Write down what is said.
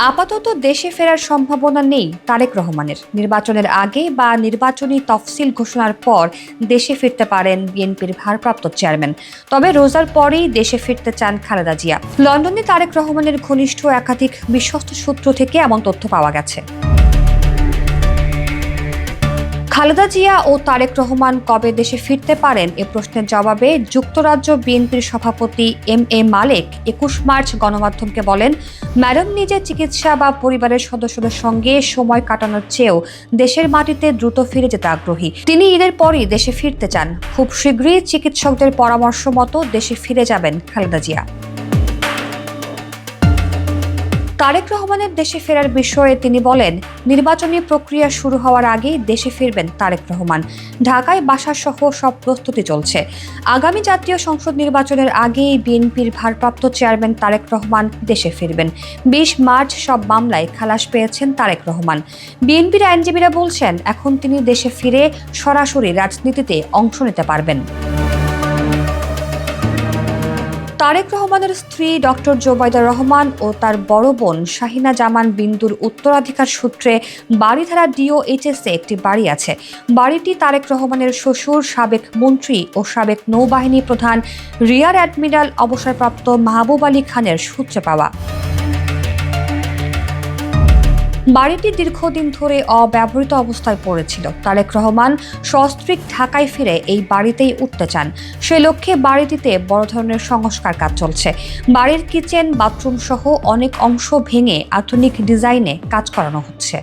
আপাতত দেশে ফেরার সম্ভাবনা নেই তারেক রহমানের। নির্বাচনের আগে বা নির্বাচনী তফসিল ঘোষণার পর দেশে ফিরতে পারেন বিএনপির ভারপ্রাপ্ত চেয়ারম্যান। তবে রোজার পরেই দেশে ফিরতে চান খালেদা জিয়া। লন্ডনে তারেক রহমানের ঘনিষ্ঠ একাধিক বিশ্বস্ত সূত্র থেকে এমন তথ্য পাওয়া গেছে। খালেদা জিয়া ও তারেক রহমান কবে দেশে ফিরতে পারেন এ প্রশ্নের জবাবে যুক্তরাজ্য বিএনপির সভাপতি এম মালেক ২১ মার্চ গণমাধ্যমকে বলেন, ম্যাডাম নিজে চিকিৎসা বা পরিবারের সদস্যদের সঙ্গে সময় কাটানোর চেয়েও দেশের মাটিতে দ্রুত ফিরে যেতে আগ্রহী। তিনি ঈদের পরই দেশে ফিরতে চান। খুব শীঘ্রই চিকিৎসকদের পরামর্শ মতো দেশে ফিরে যাবেন খালেদা জিয়া। তারেক রহমানের দেশে ফেরার বিষয়ে তিনি বলেন, নির্বাচনী প্রক্রিয়া শুরু হওয়ার আগেই দেশে ফিরবেন তারেক রহমান। ঢাকায় বাসাসহ সব প্রস্তুতি চলছে। আগামী জাতীয় সংসদ নির্বাচনের আগেই বিএনপির ভারপ্রাপ্ত চেয়ারম্যান তারেক রহমান দেশে ফিরবেন। ২০ মার্চ সব মামলায় খালাস পেয়েছেন তারেক রহমান। বিএনপির আইনজীবীরা বলছেন, এখন তিনি দেশে ফিরে সরাসরি রাজনীতিতে অংশ নিতে পারবেন। তারেক রহমানের স্ত্রী ডক্টর জোবাইদা রহমান ও তার বড় বোন শাহিনা জামান বিন্দুর উত্তরাধিকার সূত্রে বারিধারা ডিওএইচএসে একটি বাড়ি আছে। বাড়িটি তারেক রহমানের শ্বশুর সাবেক মন্ত্রী ও সাবেক নৌবাহিনী প্রধান রিয়ার অ্যাডমিরাল অবসরপ্রাপ্ত মাহবুব আলী খানের সূত্রে পাওয়া। বাড়িটি দীর্ঘদিন ধরে অব্যবহৃত অবস্থায় পড়েছিল। তারেক রহমান সস্ত্রীক ঢাকায় ফিরে এই বাড়িতেই উঠতে চান। সে লক্ষ্যে বাড়িটিতে বড় ধরনের সংস্কার কাজ চলছে। বাড়ির কিচেন, বাথরুম সহ অনেক অংশ ভেঙে আধুনিক ডিজাইনে কাজ করানো হচ্ছে।